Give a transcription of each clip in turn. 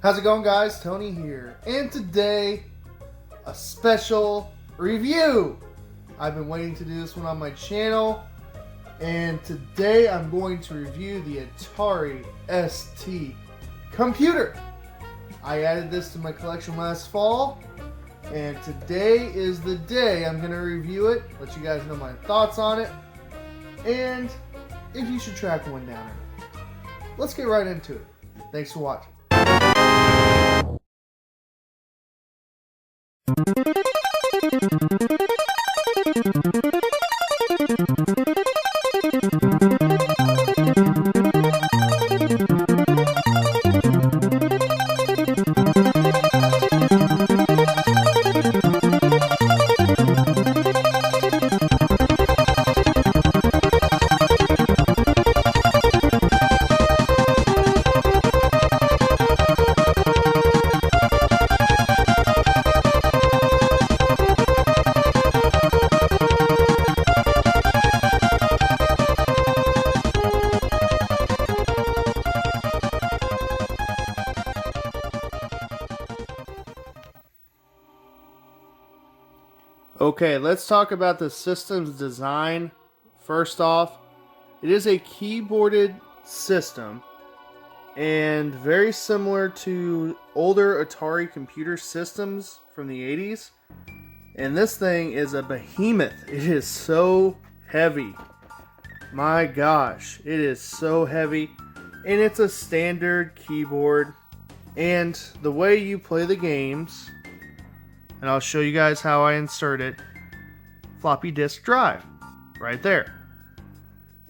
How's it going, guys? Tony here, and today a special review. I've been waiting to do this one on my channel, and today I'm going to review the Atari ST computer. I added this to my collection last fall, and today is the day I'm going to review it, let you guys know my thoughts on it, and if you should track one down or not. Let's get right into it. Thanks for watching. Okay, let's talk about the system's design. First off, it is a keyboarded system and very similar to older Atari computer systems from the 80s. And this thing is a behemoth. It is so heavy. My gosh, it is so heavy. And it's a standard keyboard. And the way you play the games, and I'll show you guys how I insert it. Floppy disk drive, right there.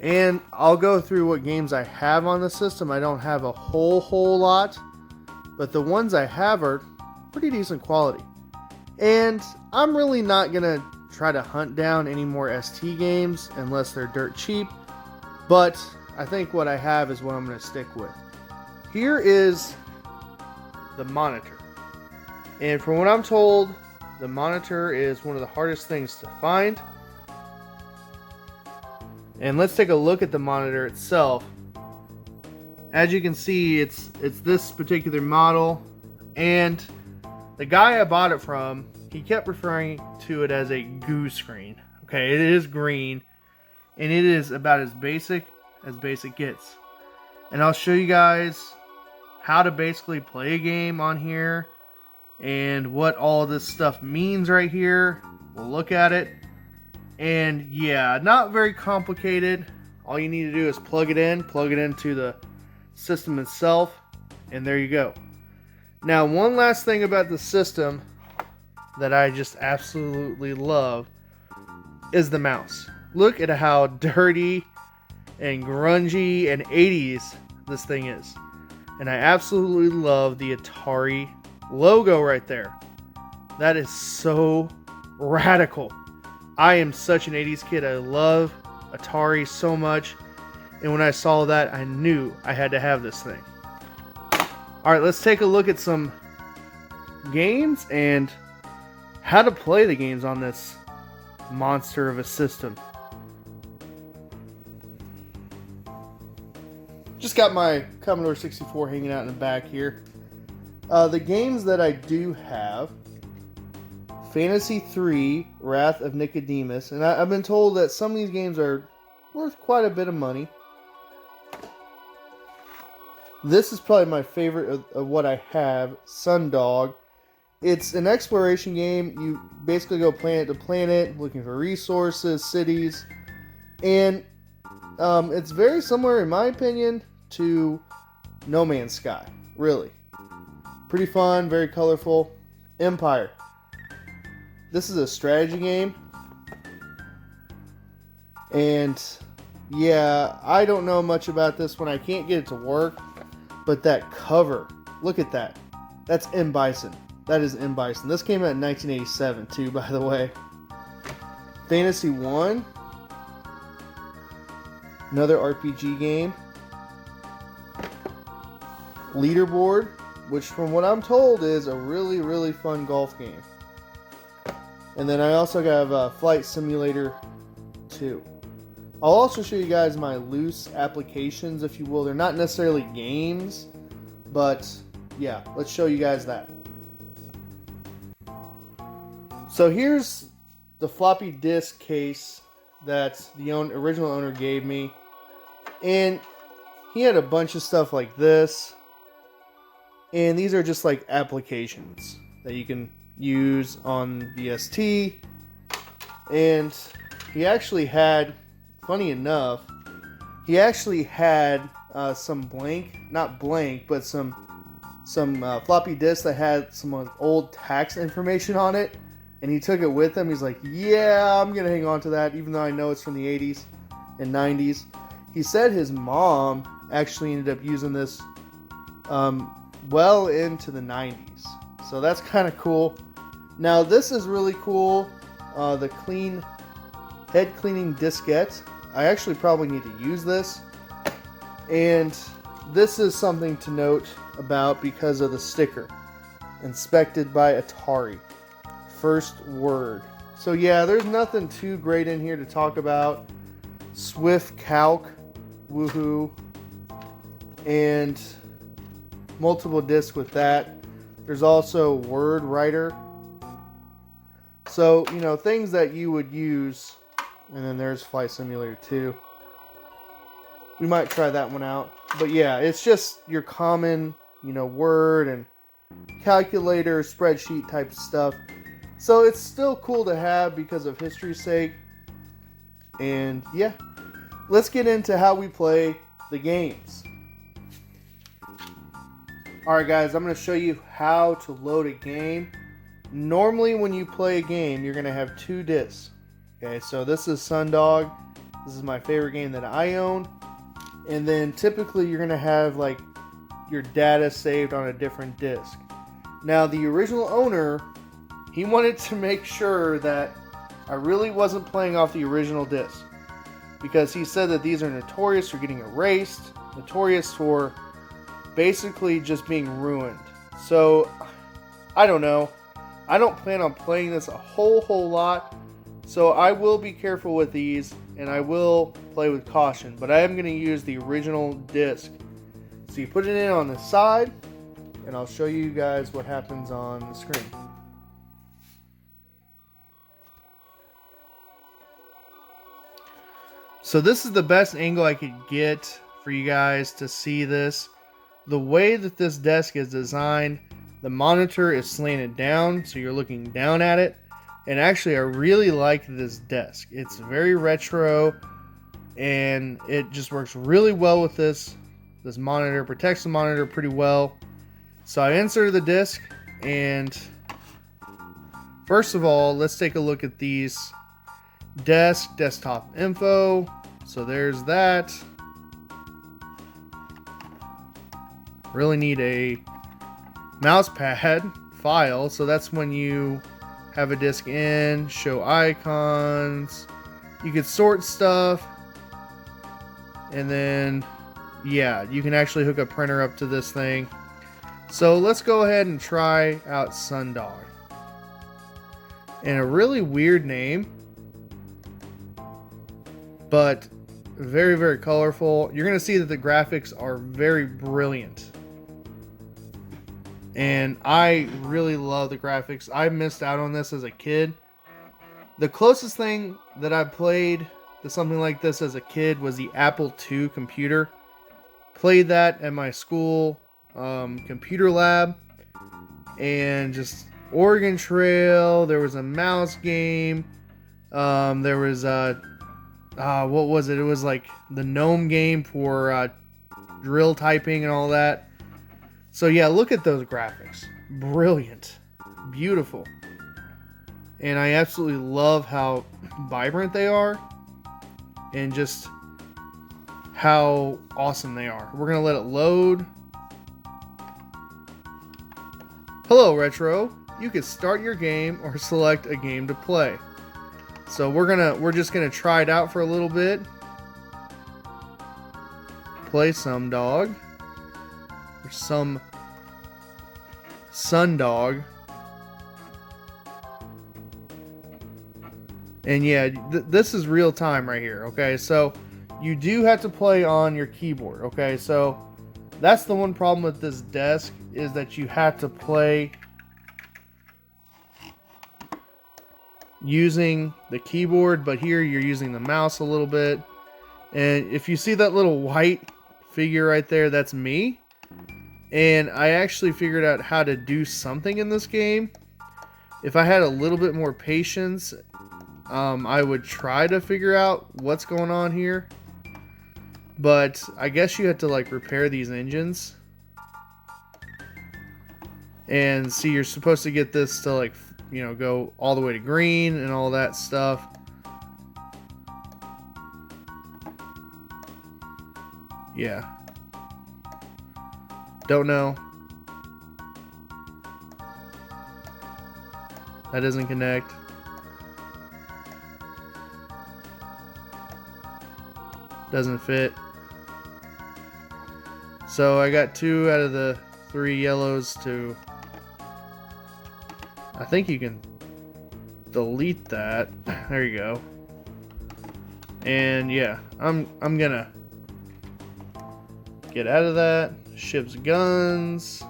And I'll go through what games I have on the system. I don't have a whole lot, but the ones I have are pretty decent quality. And I'm really not gonna try to hunt down any more ST games unless they're dirt cheap, but I think what I have is what I'm gonna stick with. Here is the monitor. And from what I'm told, the monitor is one of the hardest things to find. And let's take a look at the monitor itself. As you can see, it's this particular model. And the guy I bought it from, he kept referring to it as a goo screen. Okay, it is green. And it is about as basic gets. And I'll show you guys how to basically play a game on here and what all this stuff means right here. We'll look at it. And yeah, not very complicated. All you need to do is plug it into the system itself, and there you go. Now, one last thing about the system that I just absolutely love is the mouse. Look at how dirty and grungy and 80s this thing is. And I absolutely love the Atari logo right there. That is so radical. I am such an 80s kid. I love Atari so much. And when I saw that, I knew I had to have this thing. Alright, let's take a look at some games and how to play the games on this monster of a system. Just got my Commodore 64 hanging out in the back here. The games that I do have: Fantasy 3, Wrath of Nicodemus, and I've been told that some of these games are worth quite a bit of money. This is probably my favorite of what I have, Sundog. It's an exploration game. You basically go planet to planet, looking for resources, cities, and it's very similar, in my opinion, to No Man's Sky, really. Pretty fun, very colorful. Empire. This is a strategy game. And yeah, I don't know much about this one. I can't get it to work. But that cover, look at that. That's M. Bison. That is M. Bison. This came out in 1987 too, by the way. Fantasy 1. Another RPG game. Leaderboard, which from what I'm told is a really fun golf game. And then I also have Flight Simulator 2. I'll also show you guys my loose applications, if you will. They're not necessarily games, but yeah, let's show you guys that. So here's the floppy disk case that the original owner gave me. And he had a bunch of stuff like this. And these are just like applications that you can use on the ST. And he actually had, funny enough, he actually had some floppy disks that had some old tax information on it. And he took it with him. He's like, yeah, I'm going to hang on to that, even though I know it's from the 80s and 90s. He said his mom actually ended up using this well into the 90s. So that's kind of cool. Now this is really cool. The head cleaning diskette. I actually probably need to use this. And this is something to note about because of the sticker. Inspected by Atari. First word. So yeah, there's nothing too great in here to talk about. Swift calc. Woohoo. And multiple discs with that. There's also word writer. So, you know, things that you would use. And then there's Flight Simulator 2. We might try that one out. But yeah, it's just your common, you know, word and calculator, spreadsheet type stuff. So it's still cool to have because of history's sake. And yeah, let's get into how we play the games. Alright guys, I'm going to show you how to load a game. Normally when you play a game, you're going to have two discs. Okay, so this is Sundog. This is my favorite game that I own. And then typically you're going to have like your data saved on a different disc. Now the original owner, he wanted to make sure that I really wasn't playing off the original disc. Because he said that these are notorious for getting erased. Notorious for basically just being ruined. So, I don't know. I don't plan on playing this a whole lot. So I will be careful with these. And I will play with caution. But I am going to use the original disc. So you put it in on the side. And I'll show you guys what happens on the screen. So this is the best angle I could get for you guys to see this. The way that this desk is designed, the monitor is slanted down, so you're looking down at it. And actually, I really like this desk. It's very retro, and it just works really well with this monitor. Protects the monitor pretty well. So I inserted the disc, and first of all, let's take a look at these desktop info. So there's that. Really need a mouse pad file. So that's when you have a disk in, show icons. You could sort stuff. And then, yeah, you can actually hook a printer up to this thing. So let's go ahead and try out Sundog. And a really weird name, but very, very colorful. You're going to see that the graphics are very brilliant. And I really love the graphics. I missed out on this as a kid. The closest thing that I played to something like this as a kid was the Apple II computer. Played that at my school computer lab. And just Oregon Trail. There was a mouse game. There was what was it? It was like the GNOME game for drill typing and all that. So yeah, look at those graphics. Brilliant. Beautiful. And I absolutely love how vibrant they are. And just how awesome they are. We're going to let it load. Hello, Retro. You can start your game or select a game to play. So we're just gonna try it out for a little bit. Play Sundog. Or some Sundog. And yeah, this is real time right here. Okay, so you do have to play on your keyboard. Okay, so that's the one problem with this desk is that you have to play using the keyboard, but here you're using the mouse a little bit. And if you see that little white figure right there, that's me. And I actually figured out how to do something in this game. If I had a little bit more patience, I would try to figure out what's going on here. But I guess you have to like repair these engines. And see, you're supposed to get this to like, you know, go all the way to green and all that stuff. Yeah. Don't know. That doesn't connect. Doesn't fit. So I got 2 out of the 3 yellows to... I think you can delete that. There you go. And yeah, I'm gonna get out of that. Ship's guns.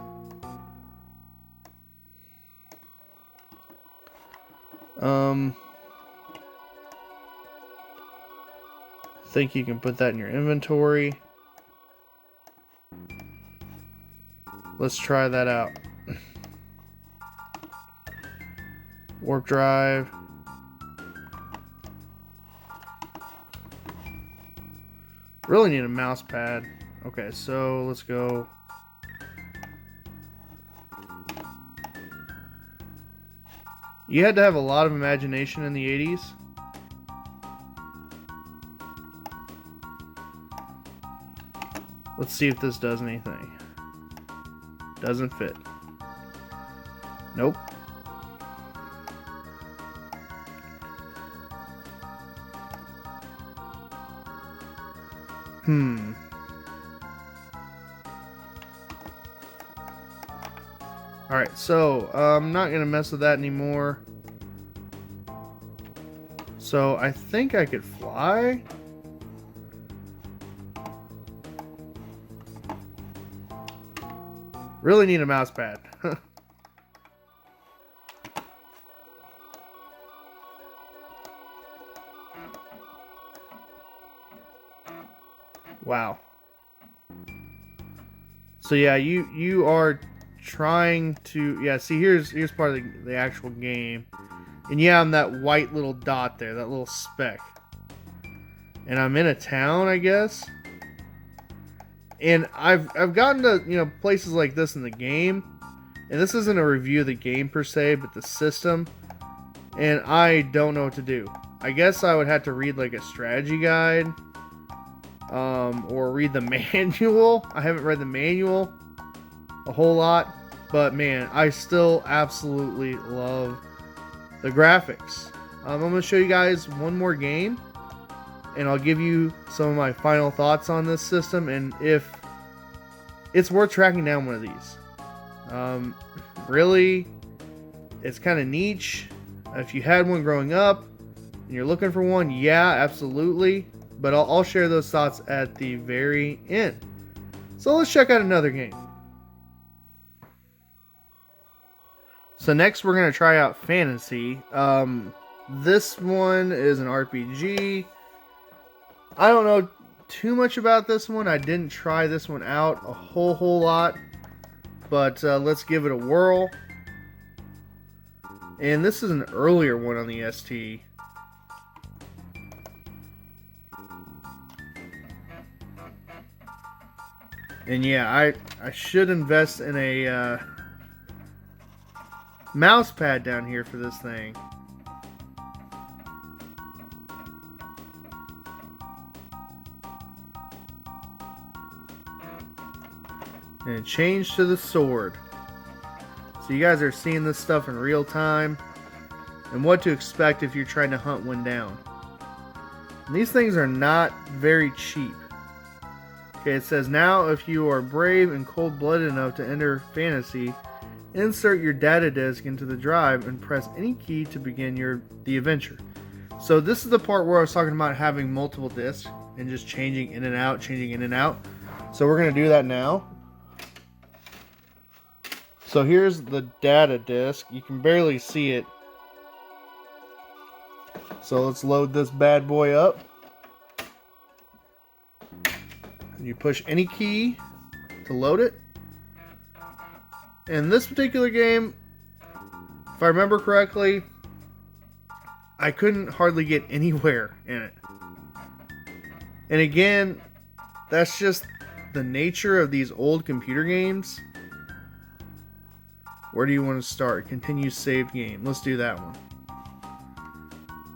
Think you can put that in your inventory. Let's try that out. Warp drive. Really need a mouse pad. Okay, so let's go. You had to have a lot of imagination in the 80s. Let's see if this does anything. Doesn't fit. Nope. Alright, so I'm not going to mess with that anymore. So I think I could fly. Really need a mouse pad. Wow. So yeah, you are trying to, yeah, see here's part of the actual game. And yeah, I'm that white little dot there, that little speck. And I'm in a town, I guess. And I've gotten to, you know, places like this in the game. And this isn't a review of the game per se, but the system. And I don't know what to do. I guess I would have to read like a strategy guide. Or read the manual. I haven't read the manual a whole lot. But man, I still absolutely love the graphics. I'm going to show you guys one more game. And I'll give you some of my final thoughts on this system and if it's worth tracking down one of these. Really, it's kind of niche. If you had one growing up and you're looking for one, yeah, absolutely. But I'll share those thoughts at the very end. So let's check out another game. So next we're going to try out Fantasy. This one is an RPG. I don't know too much about this one. I didn't try this one out a whole lot. But let's give it a whirl. And this is an earlier one on the ST. And yeah, I should invest in a mouse pad down here for this thing. And change to the sword. So you guys are seeing this stuff in real time. And what to expect if you're trying to hunt one down. And these things are not very cheap. Okay, it says now if you are brave and cold-blooded enough to enter Fantasy, insert your data disk into the drive and press any key to begin the adventure. So this is the part where I was talking about having multiple disks and just changing in and out, changing in and out. So we're going to do that now. So here's the data disk. You can barely see it. So let's load this bad boy up. You push any key to load it. In this particular game, if I remember correctly, I couldn't hardly get anywhere in it. And again, that's just the nature of these old computer games. Where do you want to start? Continue saved game. Let's do that one.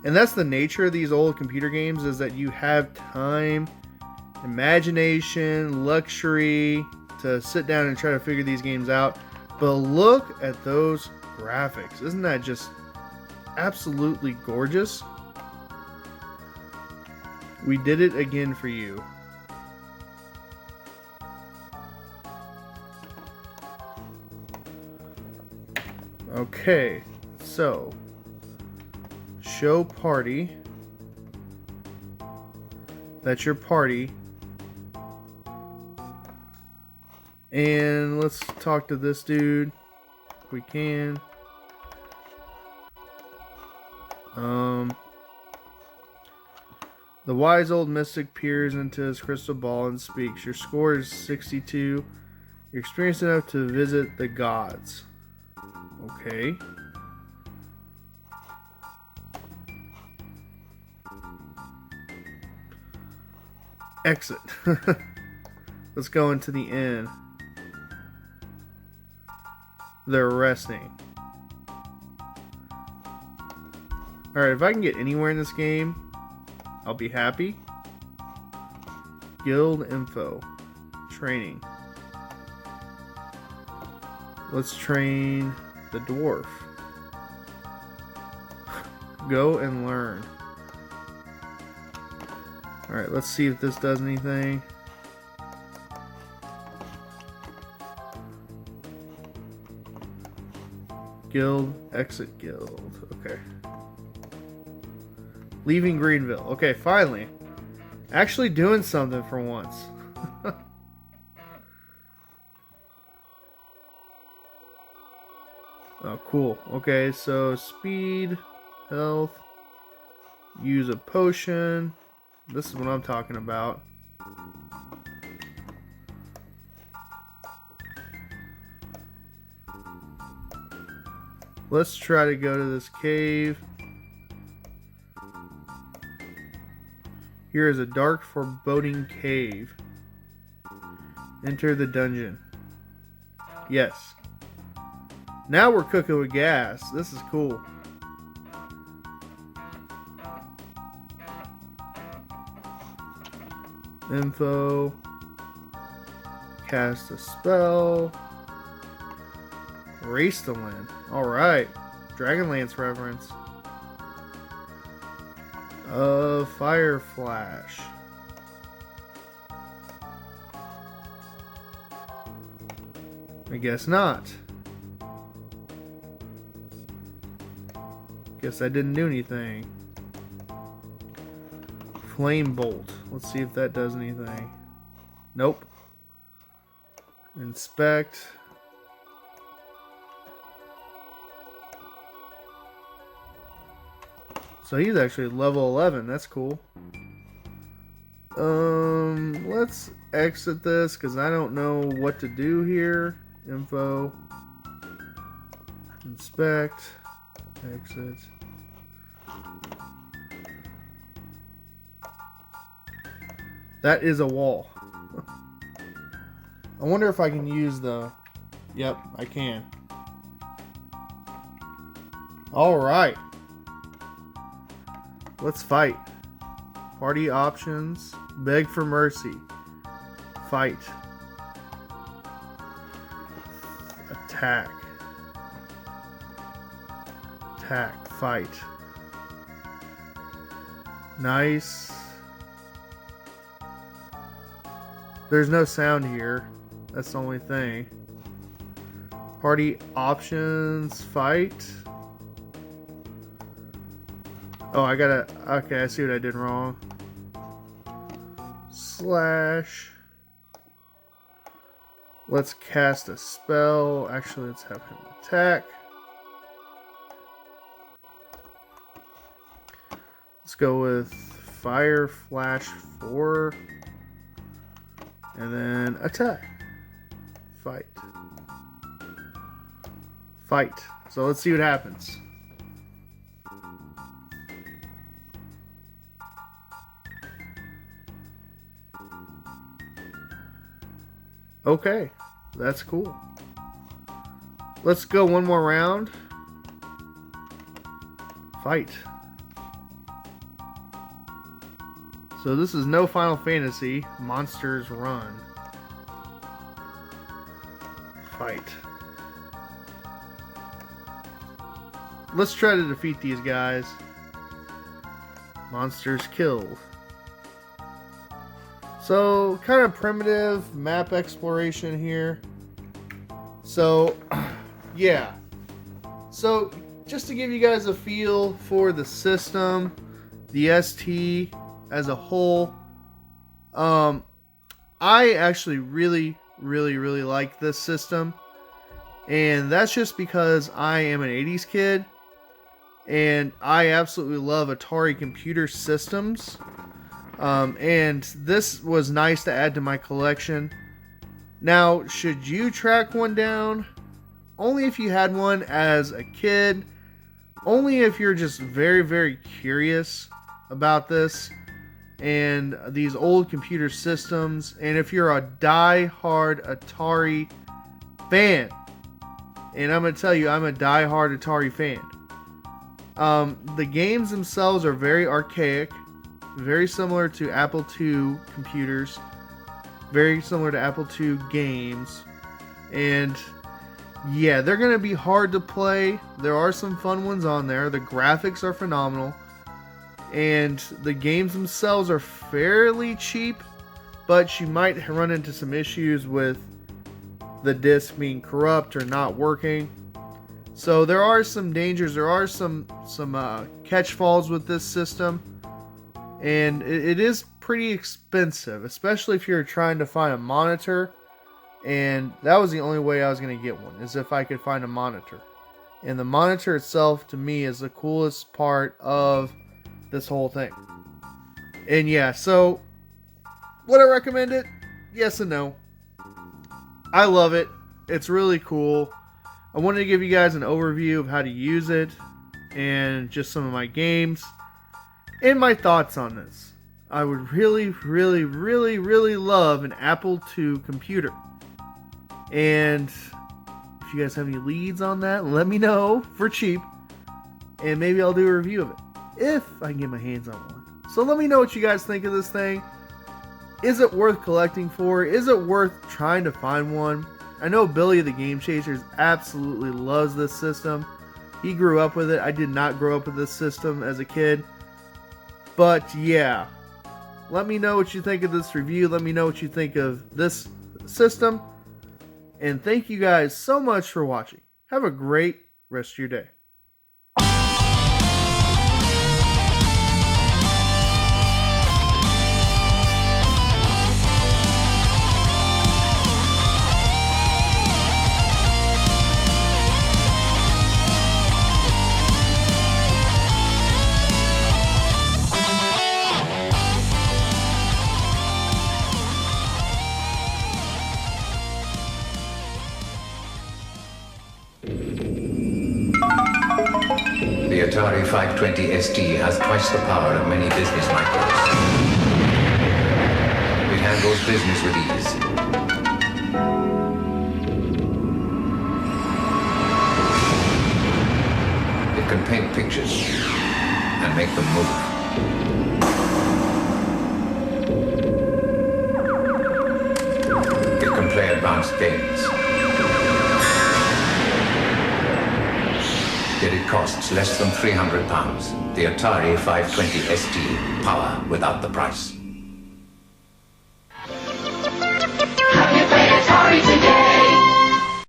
And that's the nature of these old computer games, is that you have time, imagination, luxury to sit down and try to figure these games out. But look at those graphics. Isn't that just absolutely gorgeous? We did it again for you. Okay, so show party. That's your party. And let's talk to this dude if we can. The wise old mystic peers into his crystal ball and speaks. Your score is 62. You're experienced enough to visit the gods. Okay. Exit. Let's go into the inn. They're resting. Alright, if I can get anywhere in this game, I'll be happy. Guild info. Training. Let's train the dwarf. Go and learn. Alright, let's see if this does anything. Guild, exit guild. Okay. Leaving Greenville. Okay, finally. Actually doing something for once. Oh, cool. Okay, so speed, health, use a potion. This is what I'm talking about. Let's try to go to this cave. Here is a dark, foreboding cave. Enter the dungeon. Yes. Now we're cooking with gas. This is cool. Info. Cast a spell. Race to land. Alright. Dragonlance reference. Fire flash. I guess not. Guess I didn't do anything. Flame bolt. Let's see if that does anything. Nope. Inspect. So he's actually level 11. That's cool. Let's exit this because I don't know what to do here. Info. Inspect. Exit. That is a wall. I wonder if I can use the... Yep, I can. Alright. Let's fight. Party options. Beg for mercy. Fight. Attack. Attack. Fight. Nice. There's no sound here. That's the only thing. Party options. Fight. Oh, I gotta... Okay, I see what I did wrong. Slash. Let's cast a spell. Actually, let's have him attack. Let's go with Fire Flash 4. And then attack. Fight. Fight. So let's see what happens. Okay, that's cool. Let's go one more round. Fight. So this is no Final Fantasy. Monsters Run. Fight. Let's try to defeat these guys. Monsters killed. So, kind of primitive map exploration here. So, yeah. So, just to give you guys a feel for the system, the ST as a whole, I actually really like this system. And that's just because I am an 80s kid. And I absolutely love Atari computer systems. And this was nice to add to my collection. Now, should you track one down? Only if you had one as a kid. Only if you're just very curious about this and these old computer systems. And if you're a die-hard Atari fan. And I'm going to tell you, I'm a die-hard Atari fan. The games themselves are very archaic. Very similar to Apple II computers. Very similar to Apple II games. And yeah, they're going to be hard to play. There are some fun ones on there. The graphics are phenomenal. And the games themselves are fairly cheap. But you might run into some issues with the disc being corrupt or not working. So there are some dangers. There are some catch falls with this system. And it is pretty expensive, especially if you're trying to find a monitor. And that was the only way I was going to get one, is if I could find a monitor. And the monitor itself, to me, is the coolest part of this whole thing. And yeah, so would I recommend it? Yes and no. I love it. It's really cool. I wanted to give you guys an overview of how to use it and just some of my games. And my thoughts on this. I would really love an Apple II computer. And if you guys have any leads on that, let me know for cheap. And maybe I'll do a review of it. If I can get my hands on one. So let me know what you guys think of this thing. Is it worth collecting for? Is it worth trying to find one? I know Billy the Game Chasers absolutely loves this system. He grew up with it. I did not grow up with this system as a kid. But yeah, let me know what you think of this review. Let me know what you think of this system. And thank you guys so much for watching. Have a great rest of your day. The Atari 520 ST has twice the power of many business micros. It handles business with ease. It can paint pictures and make them move. It can play advanced games. Yet it costs less than £300. The Atari 520 ST, power without the price.